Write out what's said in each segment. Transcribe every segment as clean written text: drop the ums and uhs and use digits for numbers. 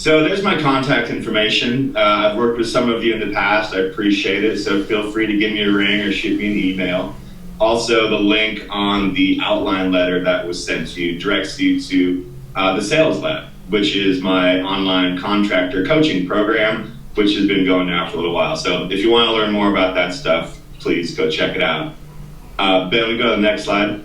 So there's my contact information. I've worked with some of you in the past. I appreciate it. So feel free to give me a ring or shoot me an email. Also, the link on the outline letter that was sent to you directs you to the Sales Lab, which is my online contractor coaching program, which has been going now for a little while. So if you want to learn more about that stuff, please go check it out. Ben, we go to the next slide.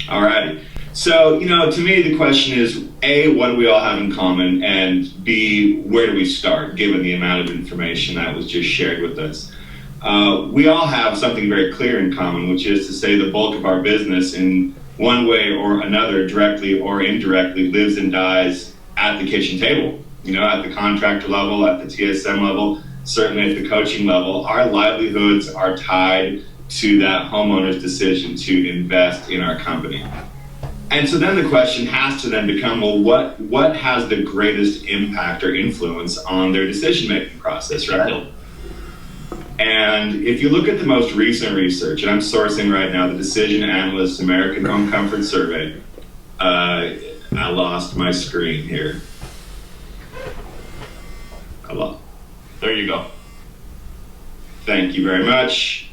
All right. So, to me, the question is, A, what do we all have in common? And B, where do we start, given the amount of information that was just shared with us? We all have something very clear in common, which is to say the bulk of our business in one way or another, directly or indirectly, lives and dies at the kitchen table. At the contractor level, at the TSM level, certainly at the coaching level, our livelihoods are tied to that homeowner's decision to invest in our company. And so then the question has to then become, well, what has the greatest impact or influence on their decision-making process, right? And if you look at the most recent research, and I'm sourcing right now the Decision Analyst American Home Comfort Survey. I lost my screen here. There you go. Thank you very much.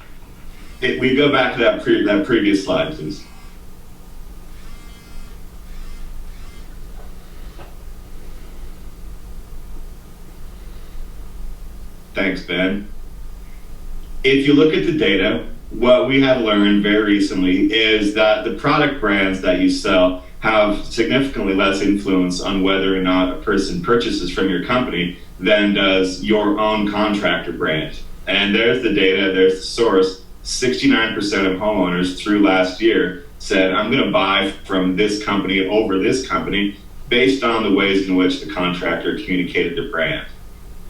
We go back to that previous slide, please. Thanks, Ben. If you look at the data, what we have learned very recently is that the product brands that you sell have significantly less influence on whether or not a person purchases from your company than does your own contractor brand. And there's the data, there's the source. 69% of homeowners through last year said, I'm going to buy from this company over this company based on the ways in which the contractor communicated the brand.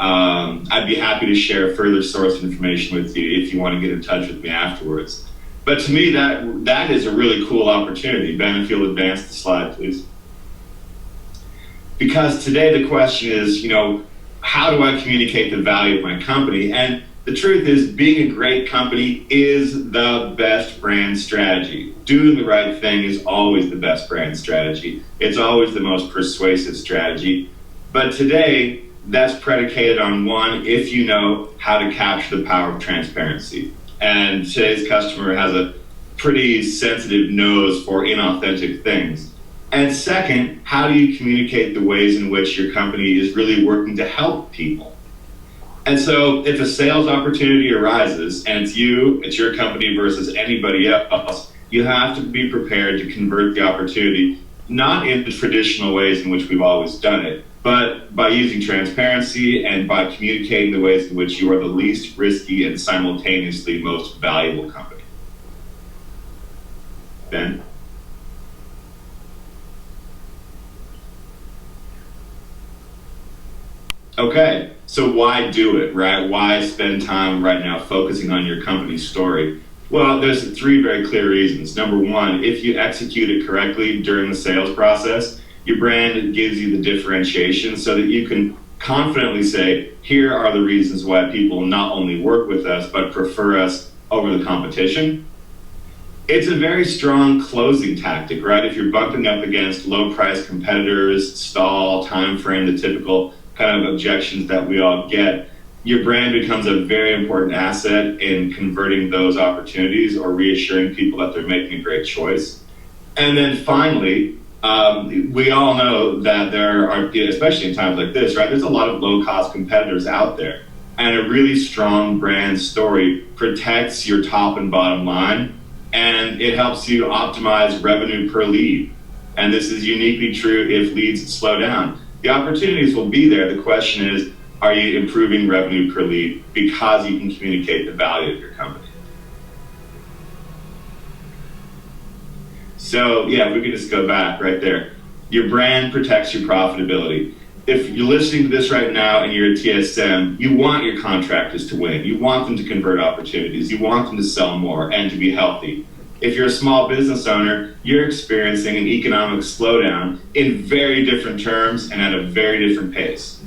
I'd be happy to share further source information with you if you want to get in touch with me afterwards. But to me, that is a really cool opportunity. Ben, if you'll advance the slide, please. Because today the question is, how do I communicate the value of my company? And the truth is, being a great company is the best brand strategy. Doing the right thing is always the best brand strategy. It's always the most persuasive strategy. But today, that's predicated on one, if you know how to capture the power of transparency. And today's customer has a pretty sensitive nose for inauthentic things. And second, how do you communicate the ways in which your company is really working to help people? And so if a sales opportunity arises and it's your company versus anybody else, you have to be prepared to convert the opportunity, not in the traditional ways in which we've always done it, but by using transparency and by communicating the ways in which you are the least risky and simultaneously most valuable company. Ben? Okay, so why do it, right? Why spend time right now focusing on your company's story? Well, there's three very clear reasons. Number one, if you execute it correctly during the sales process, your brand gives you the differentiation so that you can confidently say, here are the reasons why people not only work with us, but prefer us over the competition. It's a very strong closing tactic, right? If you're bumping up against low-price competitors, stall, time frame, the typical kind of objections that we all get, your brand becomes a very important asset in converting those opportunities or reassuring people that they're making a great choice. And then finally, we all know that there are, especially in times like this, right, there's a lot of low-cost competitors out there. And a really strong brand story protects your top and bottom line, and it helps you optimize revenue per lead. And this is uniquely true if leads slow down. The opportunities will be there. The question is, are you improving revenue per lead because you can communicate the value of your company? So yeah, if we could just go back right there. Your brand protects your profitability. If you're listening to this right now and you're a TSM, you want your contractors to win. You want them to convert opportunities. You want them to sell more and to be healthy. If you're a small business owner, you're experiencing an economic slowdown in very different terms and at a very different pace.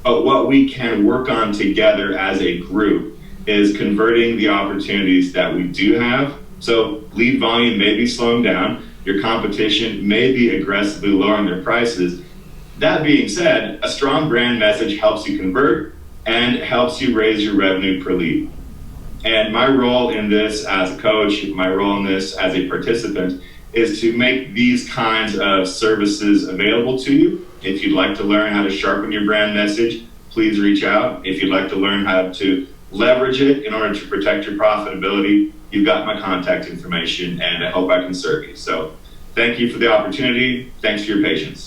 But what we can work on together as a group is converting the opportunities that we do have. So lead volume may be slowing down, Your competition may be aggressively lowering their prices. That being said, a strong brand message helps you convert and helps you raise your revenue per lead. And my role in this as a coach, my role in this as a participant, is to make these kinds of services available to you. If you'd like to learn how to sharpen your brand message, please reach out. If you'd like to learn how to leverage it in order to protect your profitability, you've got my contact information, and I hope I can serve you. So thank you for the opportunity. Thanks for your patience.